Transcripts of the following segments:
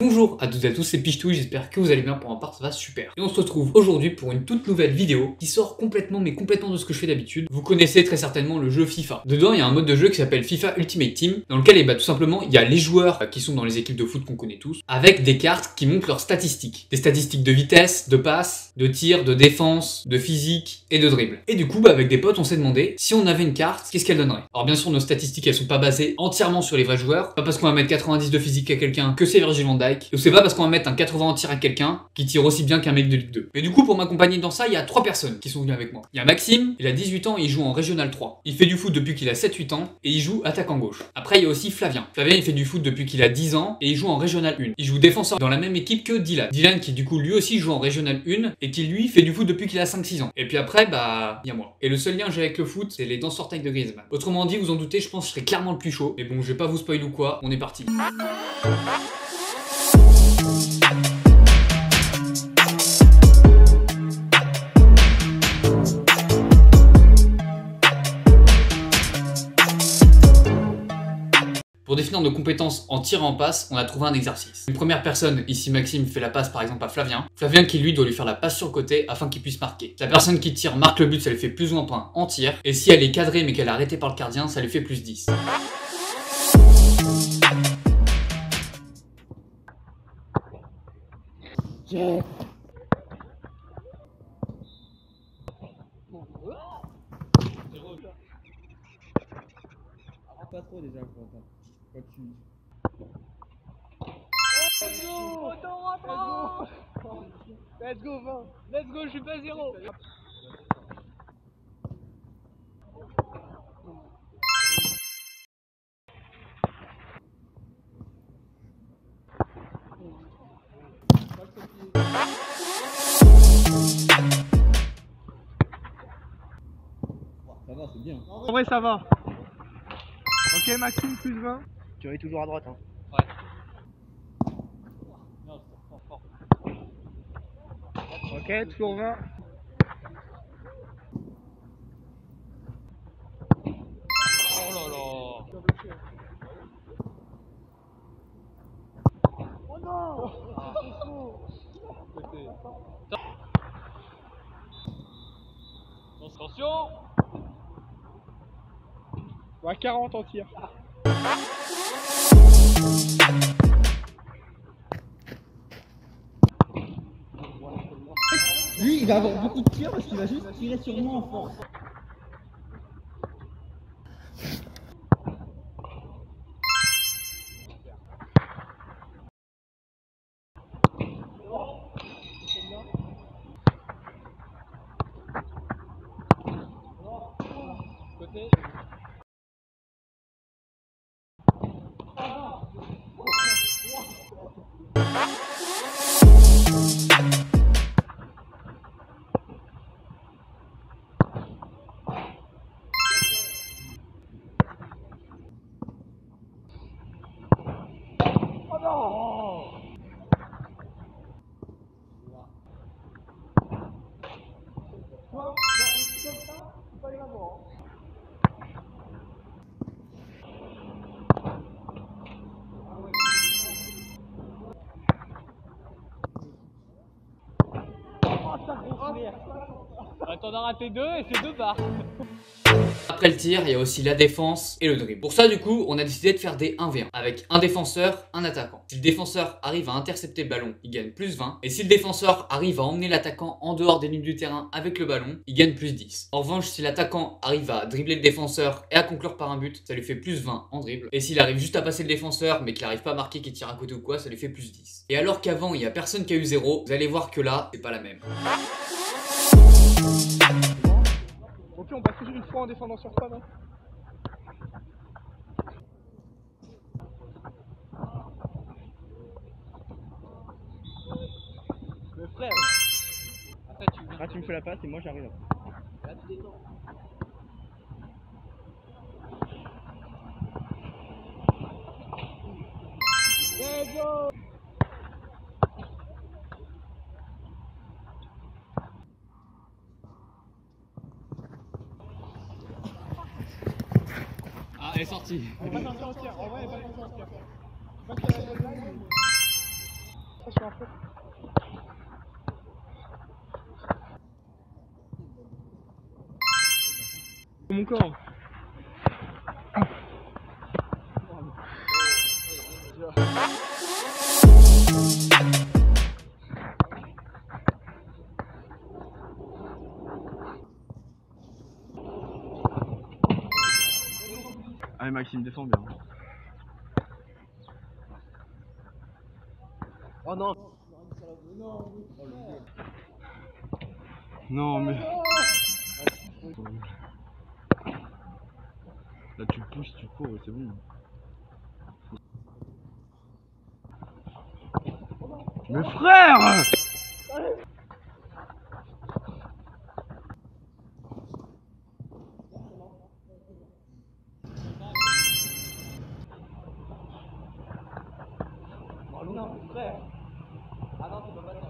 Bonjour à toutes et à tous, c'est Pichetouille, j'espère que vous allez bien. Pour ma part ça va super. Et on se retrouve aujourd'hui pour une toute nouvelle vidéo qui sort complètement de ce que je fais d'habitude. Vous connaissez très certainement le jeu FIFA. Dedans il y a un mode de jeu qui s'appelle FIFA Ultimate Team, dans lequel tout simplement il y a les joueurs qui sont dans les équipes de foot qu'on connaît tous, avec des cartes qui montrent leurs statistiques. Des statistiques de vitesse, de passe, de tir, de défense, de physique et de dribble. Et du coup avec des potes on s'est demandé si on avait une carte, qu'est-ce qu'elle donnerait. Alors bien sûr nos statistiques elles sont pas basées entièrement sur les vrais joueurs, pas parce qu'on va mettre 90 de physique à quelqu'un que c'est Virgil van Dijk. Et c'est pas parce qu'on va mettre un 80 en tir à quelqu'un qui tire aussi bien qu'un mec de Ligue 2. Mais du coup, pour m'accompagner dans ça, il y a 3 personnes qui sont venues avec moi. Il y a Maxime, il a 18 ans et il joue en Régional 3. Il fait du foot depuis qu'il a 7-8 ans et il joue attaquant gauche. Après, il y a aussi Flavien. Flavien, il fait du foot depuis qu'il a 10 ans et il joue en Régional 1. Il joue défenseur dans la même équipe que Dylan. Dylan qui du coup lui aussi joue en Régional 1 et qui lui fait du foot depuis qu'il a 5-6 ans. Et puis après, il y a moi. Et le seul lien que j'ai avec le foot, c'est les danses sur taille de Griezmann. Autrement dit, vous en doutez, je pense que je serai clairement le plus chaud. Mais bon, je vais pas vous spoiler ou quoi, on est parti. Pour définir nos compétences en tir et en passe, on a trouvé un exercice. Une première personne, ici Maxime, fait la passe par exemple à Flavien. Flavien qui lui doit lui faire la passe sur le côté afin qu'il puisse marquer. La personne qui tire marque le but, ça lui fait plus ou moins points en tir. Et si elle est cadrée mais qu'elle est arrêtée par le gardien, ça lui fait plus 10. Yeah. Pas trop déjà quand tu... Let's go 20. Let's go, je suis pas 0. Ça va, c'est bien. En vrai, ça va. Ok, Maxime, plus 20. Tu es toujours à droite, hein. Ouais. Non, fort. Ok, toujours 20. Oh là là. Oh non. Attention. À 40 en tir. Lui, il va avoir beaucoup de tirs parce qu'il va juste tirer sur moi en force. Côté. Oh non! T'en as raté 2 et c'est 2 barres. Après le tir, il y a aussi la défense et le dribble. Pour ça, du coup, on a décidé de faire des 1v1 avec un défenseur, un attaquant. Si le défenseur arrive à intercepter le ballon, il gagne plus 20. Et si le défenseur arrive à emmener l'attaquant en dehors des lignes du terrain avec le ballon, il gagne plus 10. En revanche, si l'attaquant arrive à dribbler le défenseur et à conclure par un but, ça lui fait plus 20 en dribble. Et s'il arrive juste à passer le défenseur mais qu'il n'arrive pas à marquer, qu'il tire à côté ou quoi, ça lui fait plus 10. Et alors qu'avant, il n'y a personne qui a eu 0, vous allez voir que là, c'est pas la même. Ok, on passe toujours une fois en défendant sur toi, non? Le frère. Après, tu me fais la passe et moi j'arrive après. Let's go! Elle est sortie. Elle va sortir entière. En vrai, elle va sortir entière. Je sais pas si elle a la blague, mais... Ça, sur un peu. Mon corps. Allez Maxime, descends bien. Oh non. Non mais... Là tu pousses, tu cours et c'est bon. Mais frère! Oh non, frère! Ah non, tu peux pas faire ça.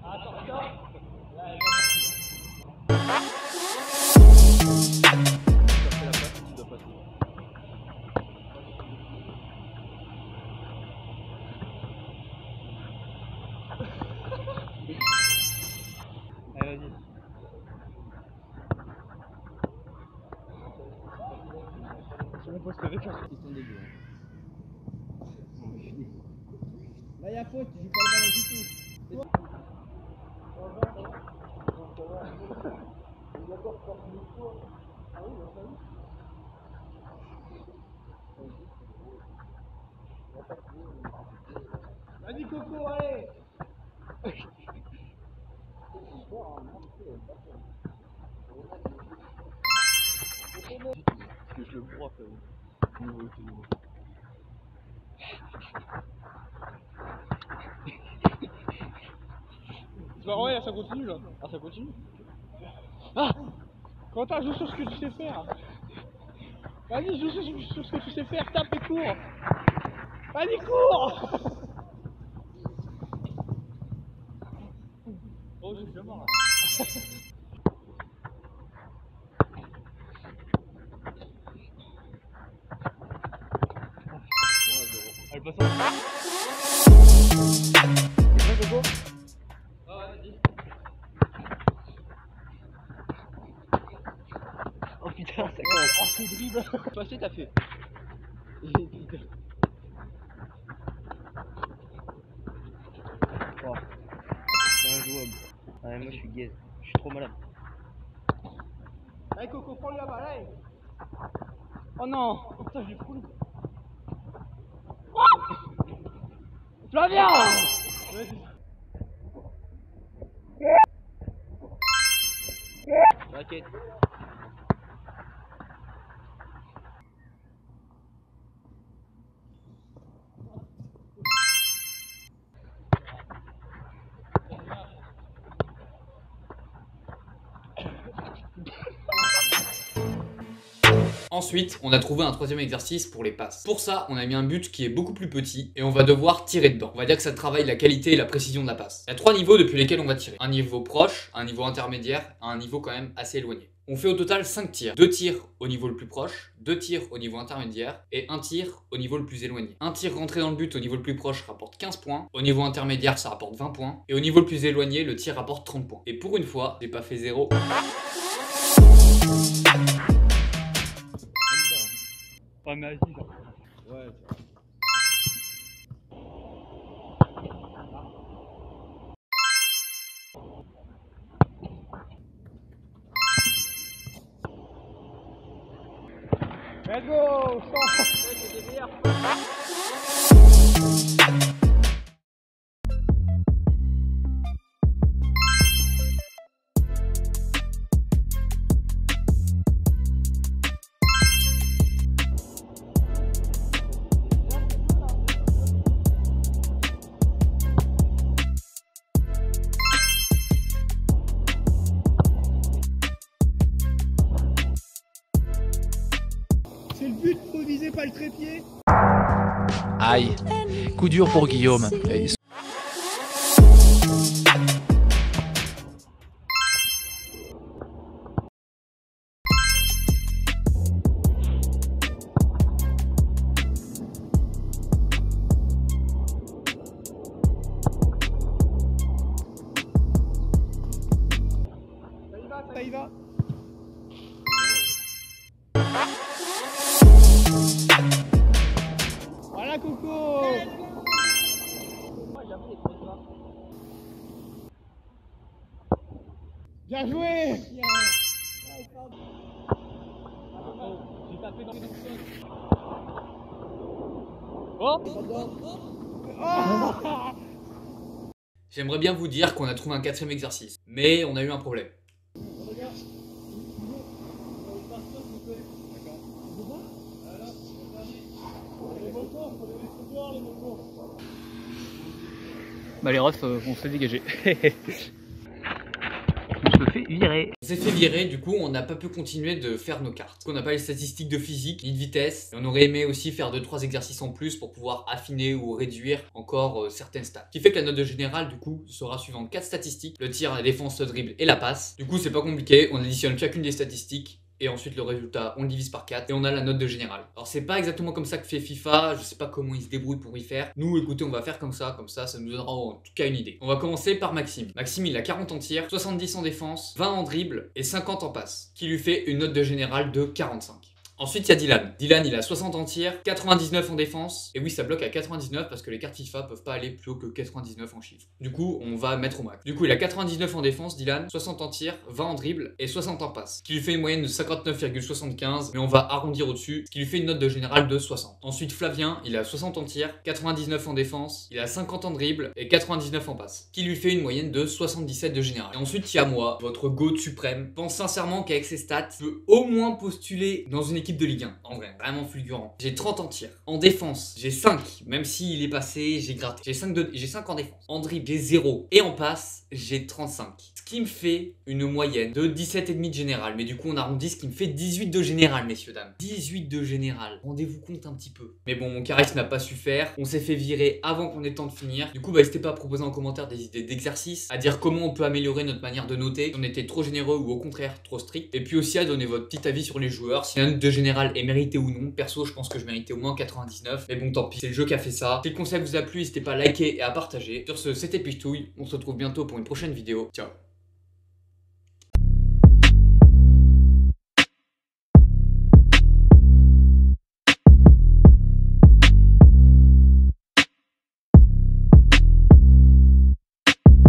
Ah, attends, attends! Là, elle allez, vas-y. C'est mon poste avec un. Ils sont dégueux. Là, il y a faute, tu joues pas le ballon du tout. Vas-y Coco, allez! Que je le broie quand même. Tu vas ouais, là ça continue là. Ah ça continue. Ah Quentin, joue sur ce que tu sais faire. Vas-y, joue sur ce que tu sais faire, tape et cours. Vas-y, cours. Oh, je suis déjà mort là. Elle passe en... C'est bon, Coco? Ah ouais, vas-y. Oh putain, ça commence. Oh, ce dribble. Passé, t'as fait. Oh, c'est injouable. Ouais, moi je suis gaze. Je suis trop malade. Allez Coco, prends-le là-bas, allez. Oh non. Putain, je l'ai foulé. Flavien! Raquette. Ensuite, on a trouvé un troisième exercice pour les passes. Pour ça, on a mis un but qui est beaucoup plus petit et on va devoir tirer dedans. On va dire que ça travaille la qualité et la précision de la passe. Il y a 3 niveaux depuis lesquels on va tirer. Un niveau proche, un niveau intermédiaire, un niveau quand même assez éloigné. On fait au total 5 tirs. 2 tirs au niveau le plus proche, 2 tirs au niveau intermédiaire et 1 tir au niveau le plus éloigné. Un tir rentré dans le but au niveau le plus proche rapporte 15 points, au niveau intermédiaire ça rapporte 20 points et au niveau le plus éloigné le tir rapporte 30 points. Et pour une fois, j'ai pas fait 0. Ah mais vas-y. Ouais. Let's go! C'est le but, faut viser pas le trépied. Aïe, coup dur pour Guillaume. Voilà Coco. Bien joué. J'ai tapé dans le sol. Oh. J'aimerais bien vous dire qu'on a trouvé un 4e exercice, mais on a eu un problème. Bah les refs, on se fait dégager. On se fait virer. On s'est fait virer, du coup on n'a pas pu continuer de faire nos cartes. Parce qu'on n'a pas les statistiques de physique, ni de vitesse. Et on aurait aimé aussi faire 2-3 exercices en plus pour pouvoir affiner ou réduire encore certaines stats. Ce qui fait que la note de générale du coup sera suivante 4 statistiques: le tir, la défense, le dribble et la passe. Du coup c'est pas compliqué, on additionne chacune des statistiques. Et ensuite le résultat on le divise par 4 et on a la note de générale. Alors c'est pas exactement comme ça que fait FIFA, je sais pas comment ils se débrouillent pour y faire. Nous écoutez on va faire comme ça ça nous donnera en tout cas une idée. On va commencer par Maxime. Maxime il a 40 en tir, 70 en défense, 20 en dribble et 50 en passe. Qui lui fait une note de générale de 45. Ensuite, il y a Dylan. Dylan, il a 60 en tir, 99 en défense. Et oui, ça bloque à 99 parce que les cartes FIFA peuvent pas aller plus haut que 99 en chiffre. Du coup, on va mettre au max. Du coup, il a 99 en défense, Dylan, 60 en tir, 20 en dribble et 60 en passe. Ce qui lui fait une moyenne de 59,75, mais on va arrondir au-dessus, ce qui lui fait une note de générale de 60. Ensuite, Flavien, il a 60 en tir, 99 en défense, il a 50 en dribble et 99 en passe. Ce qui lui fait une moyenne de 77 de général. Et ensuite, il y a moi, votre GOAT suprême. Je pense sincèrement qu'avec ces stats, je peux au moins postuler dans une équipe de Ligue 1, en vrai, vraiment fulgurant. J'ai 30 en tir. En défense, j'ai 5, même s'il est passé, j'ai gratté. J'ai 5 en défense. En dribble, j'ai 0. Et en passe, j'ai 35. Ce qui me fait une moyenne de 17,5 de général. Mais du coup, on arrondit, ce qui me fait 18 de général, messieurs, dames. 18 de général. Rendez-vous compte un petit peu. Mais bon, mon charisme n'a pas su faire. On s'est fait virer avant qu'on ait le temps de finir. Du coup, n'hésitez pas à proposer en commentaire des idées d'exercices, à dire comment on peut améliorer notre manière de noter, si on était trop généreux ou au contraire trop strict. Et puis aussi à donner votre petit avis sur les joueurs, si la note de général est méritée ou non. Perso, je pense que je méritais au moins 99. Mais bon, tant pis, c'est le jeu qui a fait ça. Si le concept vous a plu, n'hésitez pas à liker et à partager. Sur ce, c'était Pichtouille. On se retrouve bientôt pour une prochaine vidéo. Ciao.